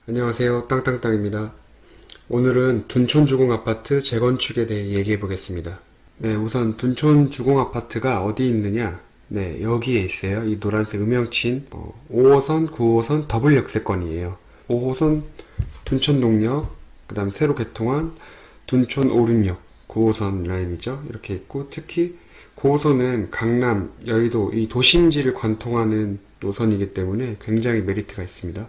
안녕하세요. 땅땅땅입니다. 오늘은 둔촌주공아파트 재건축에 대해 얘기해 보겠습니다. 네, 우선 둔촌주공아파트가 어디 있느냐? 네, 여기에 있어요. 이 노란색 음영친 5호선, 9호선 더블 역세권이에요. 5호선 둔촌동역, 그 다음 새로 개통한 둔촌 오륙역 9호선 라인이죠. 이렇게 있고, 특히 9호선은 강남, 여의도 이 도심지를 관통하는 노선이기 때문에 굉장히 메리트가 있습니다.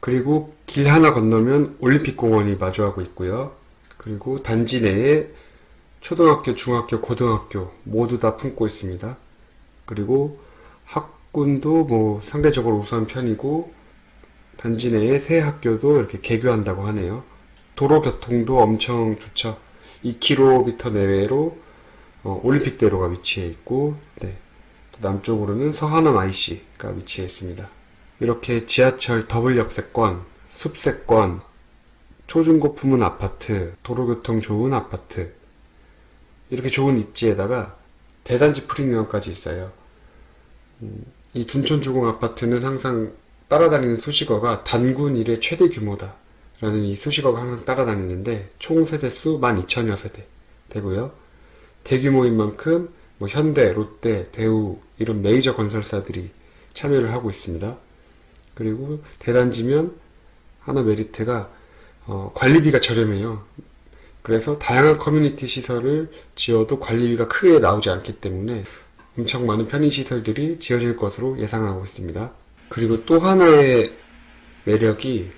그리고 길 하나 건너면 올림픽공원이 마주하고 있고요. 그리고 단지 내에 초등학교, 중학교, 고등학교 모두 다 품고 있습니다. 그리고 학군도 상대적으로 우수한 편이고, 단지 내에 새 학교도 이렇게 개교한다고 하네요. 도로 교통도 엄청 좋죠. 2km 내외로 올림픽대로가 위치해 있고, 네. 또 남쪽으로는 서하남 IC가 위치해 있습니다. 이렇게 지하철 더블 역세권, 숲세권, 초중고 품은 아파트, 도로교통 좋은 아파트, 이렇게 좋은 입지에다가 대단지 프리미엄까지 있어요. 이 둔촌주공 아파트는 항상 따라다니는 수식어가 단군 이래 최대 규모다 라는 이 수식어가 항상 따라다니는데, 총 세대수 12,000여 세대 되고요. 대규모인 만큼 현대, 롯데, 대우 이런 메이저 건설사들이 참여를 하고 있습니다. 그리고 대단지면 하나 메리트가 관리비가 저렴해요. 그래서 다양한 커뮤니티 시설을 지어도 관리비가 크게 나오지 않기 때문에 엄청 많은 편의시설들이 지어질 것으로 예상하고 있습니다. 그리고 또 하나의 매력이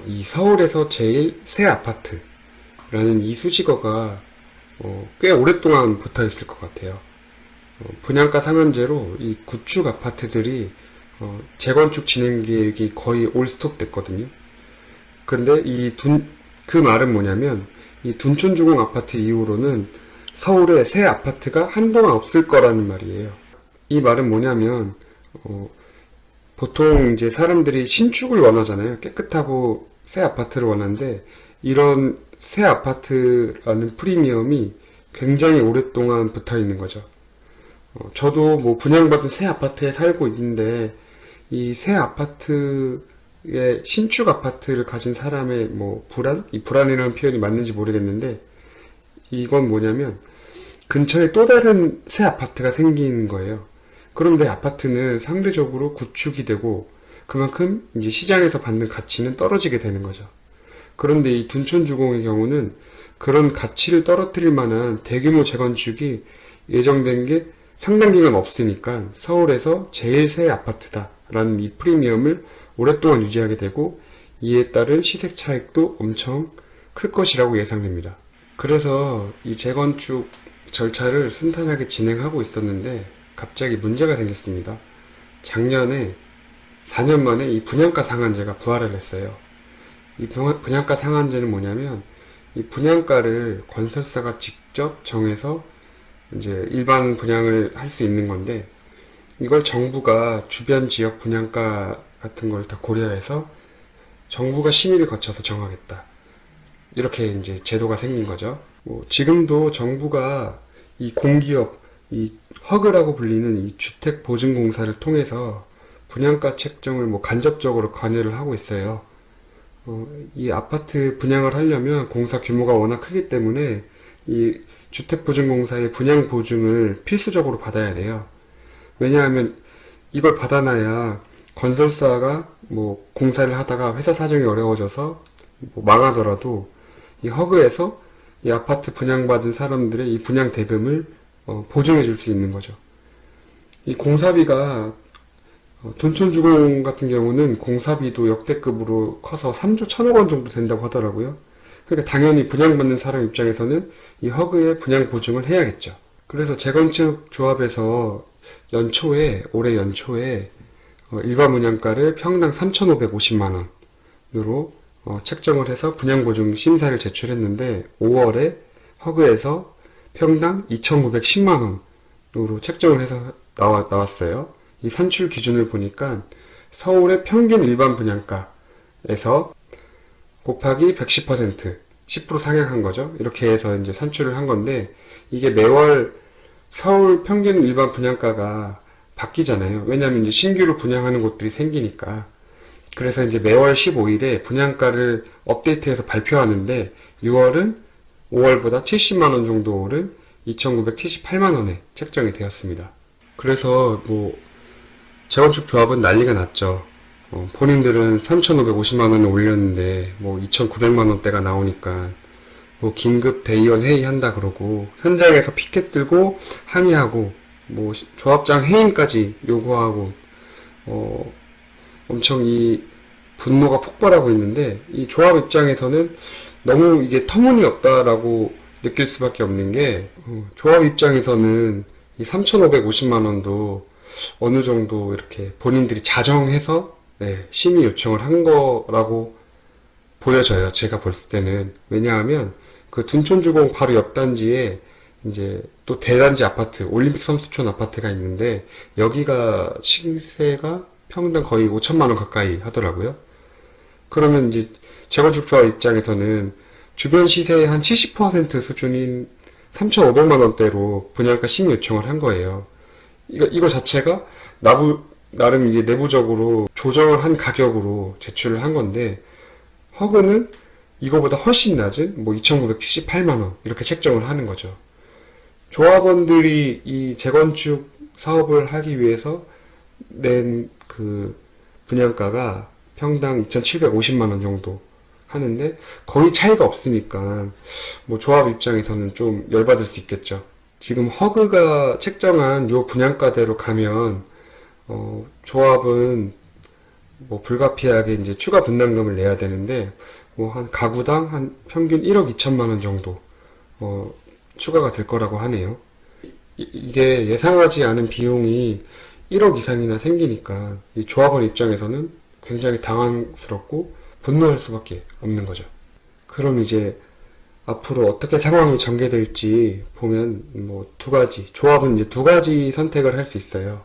이 서울에서 제일 새 아파트라는 이 수식어가 꽤 오랫동안 붙어 있을 것 같아요. 분양가 상한제로 이 구축 아파트들이 재건축 진행 계획이 거의 올 스톱 됐거든요. 근데 그 말은 뭐냐면, 이 둔촌주공 아파트 이후로는 서울에 새 아파트가 한동안 없을 거라는 말이에요. 이 말은 뭐냐면, 보통 이제 사람들이 신축을 원하잖아요. 깨끗하고 새 아파트를 원하는데, 이런 새 아파트라는 프리미엄이 굉장히 오랫동안 붙어 있는 거죠. 저도 분양받은 새 아파트에 살고 있는데, 이 새 아파트의 신축 아파트를 가진 사람의 불안? 이 불안이라는 표현이 맞는지 모르겠는데, 이건 뭐냐면 근처에 또 다른 새 아파트가 생기는 거예요. 그럼 내 아파트는 상대적으로 구축이 되고 그만큼 이제 시장에서 받는 가치는 떨어지게 되는 거죠. 그런데 이 둔촌주공의 경우는 그런 가치를 떨어뜨릴 만한 대규모 재건축이 예정된 게 상당 기간 없으니까 서울에서 제일 새 아파트다라는 이 프리미엄을 오랫동안 유지하게 되고, 이에 따른 시세 차익도 엄청 클 것이라고 예상됩니다. 그래서 이 재건축 절차를 순탄하게 진행하고 있었는데 갑자기 문제가 생겼습니다. 작년에 4년 만에 이 분양가 상한제가 부활을 했어요. 이 분양가 상한제는 뭐냐면, 이 분양가를 건설사가 직접 정해서 이제 일반 분양을 할 수 있는 건데, 이걸 정부가 주변 지역 분양가 같은 걸 다 고려해서 정부가 심의를 거쳐서 정하겠다, 이렇게 이제 제도가 생긴 거죠. 지금도 정부가 이 공기업, 이 허그라고 불리는 이 주택보증공사를 통해서 분양가 책정을 간접적으로 관여를 하고 있어요. 이 아파트 분양을 하려면 공사 규모가 워낙 크기 때문에 이 주택보증공사의 분양보증을 필수적으로 받아야 돼요. 왜냐하면 이걸 받아놔야 건설사가 공사를 하다가 회사 사정이 어려워져서 망하더라도 이 허그에서 이 아파트 분양받은 사람들의 이 분양 대금을 보증해 줄 수 있는 거죠. 이 공사비가 둔촌주공 같은 경우는 공사비도 역대급으로 커서 3조 1천억 원 정도 된다고 하더라고요. 그러니까 당연히 분양받는 사람 입장에서는 이 허그에 분양 보증을 해야겠죠. 그래서 재건축 조합에서 올해 연초에 일반 분양가를 평당 3,550만 원으로 책정을 해서 분양보증 심사를 제출했는데, 5월에 허그에서 평당 2,910만 원으로 책정을 해서 나왔어요. 이 산출 기준을 보니까 서울의 평균 일반 분양가에서 곱하기 110%, 10% 상향한 거죠. 이렇게 해서 이제 산출을 한 건데, 이게 매월 서울 평균 일반 분양가가 바뀌잖아요. 왜냐하면 이제 신규로 분양하는 곳들이 생기니까. 그래서 이제 매월 15일에 분양가를 업데이트해서 발표하는데 6월은 5월보다 70만 원 정도 오른 2,978만 원에 책정이 되었습니다. 그래서 뭐 재건축 조합은 난리가 났죠. 본인들은 3,550만 원을 올렸는데 뭐 2,900만 원대가 나오니까 뭐 긴급 대의원 회의한다 그러고 현장에서 피켓 들고 항의하고 뭐 조합장 해임까지 요구하고 엄청 이 분노가 폭발하고 있는데 이 조합 입장에서는 너무 이게 터무니없다라고 느낄 수밖에 없는 게 조합 입장에서는 이 3,550만 원도 어느 정도 이렇게 본인들이 자정해서 심의 요청을 한 거라고 보여져요. 제가 볼 때는. 왜냐하면 그 둔촌주공 바로 옆 단지에 이제 또 대단지 아파트, 올림픽 선수촌 아파트가 있는데 여기가 시세가 평당 거의 5천만 원 가까이 하더라고요. 그러면 이제 재건축 조합 입장에서는 주변 시세의 한 70% 수준인 3,500만 원대로 분양가 심의 요청을 한 거예요. 이거 자체가 나름 이제 내부적으로 조정을 한 가격으로 제출을 한 건데 허그는 이거보다 훨씬 낮은 뭐 2,978만 원 이렇게 책정을 하는 거죠. 조합원들이 이 재건축 사업을 하기 위해서 낸 그 분양가가 평당 2,750만 원 정도 하는데 거의 차이가 없으니까 뭐 조합 입장에서는 좀 열받을 수 있겠죠. 지금 허그가 책정한 요 분양가대로 가면 조합은 뭐 불가피하게 이제 추가 분담금을 내야 되는데 뭐 한 가구당 한 평균 1억 2천만 원 정도 추가가 될 거라고 하네요. 이게 예상하지 않은 비용이 1억 이상이나 생기니까 이 조합원 입장에서는 굉장히 당황스럽고 분노할 수밖에 없는 거죠. 그럼 이제 앞으로 어떻게 상황이 전개될지 보면 뭐 두 가지, 조합은 이제 두 가지 선택을 할 수 있어요.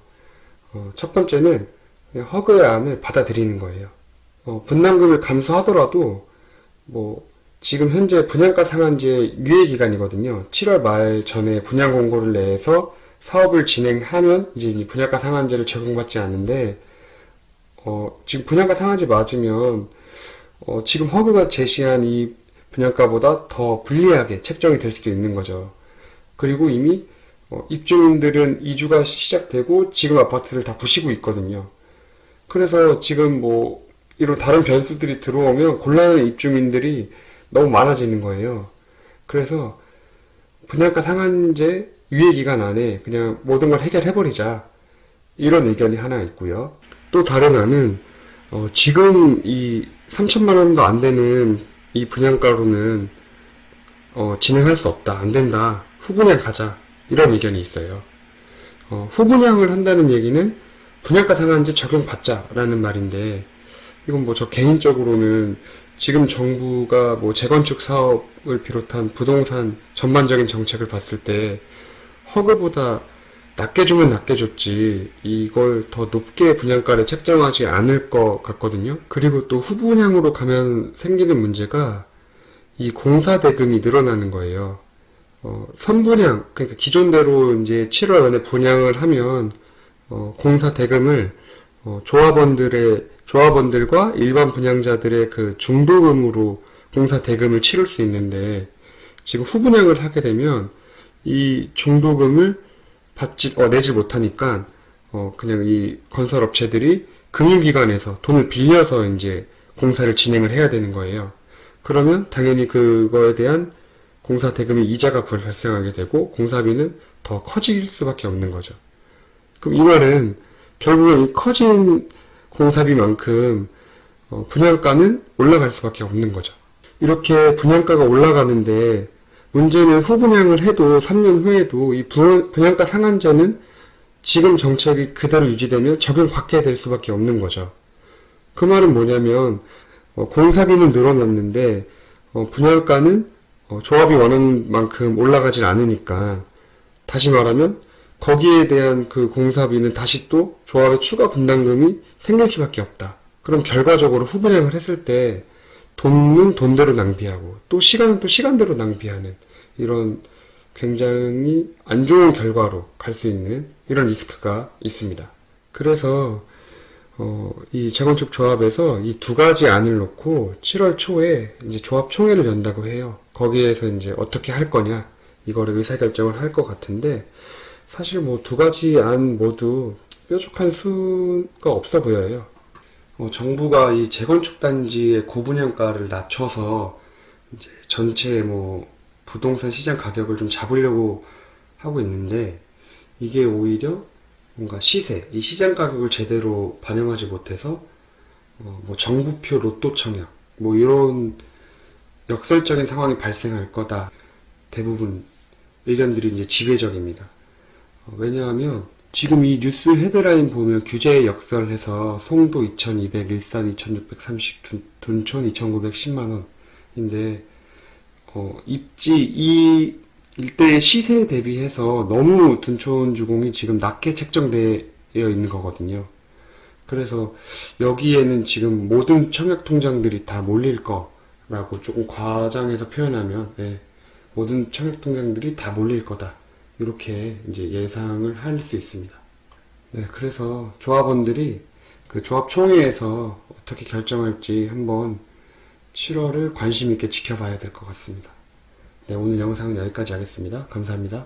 첫 번째는 그냥 허그의 안을 받아들이는 거예요. 분담금을 감수하더라도 뭐 지금 현재 분양가 상한제 유예 기간이거든요. 7월 말 전에 분양 공고를 내서 사업을 진행하면 이제 이 분양가 상한제를 적용받지 않는데 지금 분양가 상한제 맞으면 지금 허그가 제시한 이 분양가보다 더 불리하게 책정이 될 수도 있는 거죠. 그리고 이미 입주민들은 이주가 시작되고 지금 아파트를 다 부시고 있거든요. 그래서 지금 뭐 이런 다른 변수들이 들어오면 곤란한 입주민들이 너무 많아지는 거예요. 그래서 분양가 상한제 유예 기간 안에 그냥 모든 걸 해결해버리자 이런 의견이 하나 있고요. 또 다른 안은 지금 이 3천만 원도 안 되는 이 분양가로는 진행할 수 없다. 안 된다. 후분양 가자. 이런 의견이 있어요. 후분양을 한다는 얘기는 분양가 상한제 적용받자라는 말인데 이건 뭐 저 개인적으로는 지금 정부가 뭐 재건축 사업을 비롯한 부동산 전반적인 정책을 봤을 때 허그보다 낮게 주면 낮게 줬지 이걸 더 높게 분양가를 책정하지 않을 것 같거든요. 그리고 또 후분양으로 가면 생기는 문제가 이 공사 대금이 늘어나는 거예요. 선분양, 그러니까 기존대로 이제 7월 안에 분양을 하면 공사 대금을 조합원들과 일반 분양자들의 그 중도금으로 공사 대금을 치를 수 있는데 지금 후분양을 하게 되면 이 중도금을 내지 못하니까 그냥 이 건설업체들이 금융기관에서 돈을 빌려서 이제 공사를 진행을 해야 되는 거예요. 그러면 당연히 그거에 대한 공사 대금의 이자가 발생하게 되고 공사비는 더 커질 수밖에 없는 거죠. 그럼 이 말은 결국은 이 커진 공사비만큼 분양가는 올라갈 수밖에 없는 거죠. 이렇게 분양가가 올라가는데 문제는 후분양을 해도 3년 후에도 이 분양가 상한제는 지금 정책이 그대로 유지되면 적용받게 될 수밖에 없는 거죠. 그 말은 뭐냐면 공사비는 늘어났는데 분양가는 조합이 원하는 만큼 올라가질 않으니까 다시 말하면 거기에 대한 그 공사비는 다시 또 조합의 추가 분담금이 생길 수밖에 없다. 그럼 결과적으로 후분양을 했을 때 돈은 돈대로 낭비하고 또 시간은 또 시간대로 낭비하는 이런 굉장히 안 좋은 결과로 갈 수 있는 이런 리스크가 있습니다. 그래서 이 재건축 조합에서 이 두 가지 안을 놓고 7월 초에 이제 조합 총회를 연다고 해요. 거기에서 이제 어떻게 할 거냐, 이거를 의사결정을 할 것 같은데, 사실 뭐 두 가지 안 모두 뾰족한 수가 없어 보여요. 정부가 이 재건축 단지의 고분양가를 낮춰서 이제 전체 뭐 부동산 시장 가격을 좀 잡으려고 하고 있는데, 이게 오히려 뭔가 시세, 이 시장 가격을 제대로 반영하지 못해서 뭐 정부표 로또 청약, 뭐 이런 역설적인 상황이 발생할 거다. 대부분 의견들이 이제 지배적입니다. 왜냐하면 지금 이 뉴스 헤드라인 보면 규제 역설해서 송도 2200, 일산 2630, 둔촌 2910만 원인데 입지 이 일대의 시세에 대비해서 너무 둔촌 주공이 지금 낮게 책정되어 있는 거거든요. 그래서 여기에는 지금 모든 청약 통장들이 다 몰릴 거라고 조금 과장해서 표현하면, 예, 모든 청약 통장들이 다 몰릴 거다. 이렇게 이제 예상을 할 수 있습니다. 네, 그래서 조합원들이 그 조합 총회에서 어떻게 결정할지 한번 7월을 관심 있게 지켜봐야 될 것 같습니다. 네, 오늘 영상은 여기까지 하겠습니다. 감사합니다.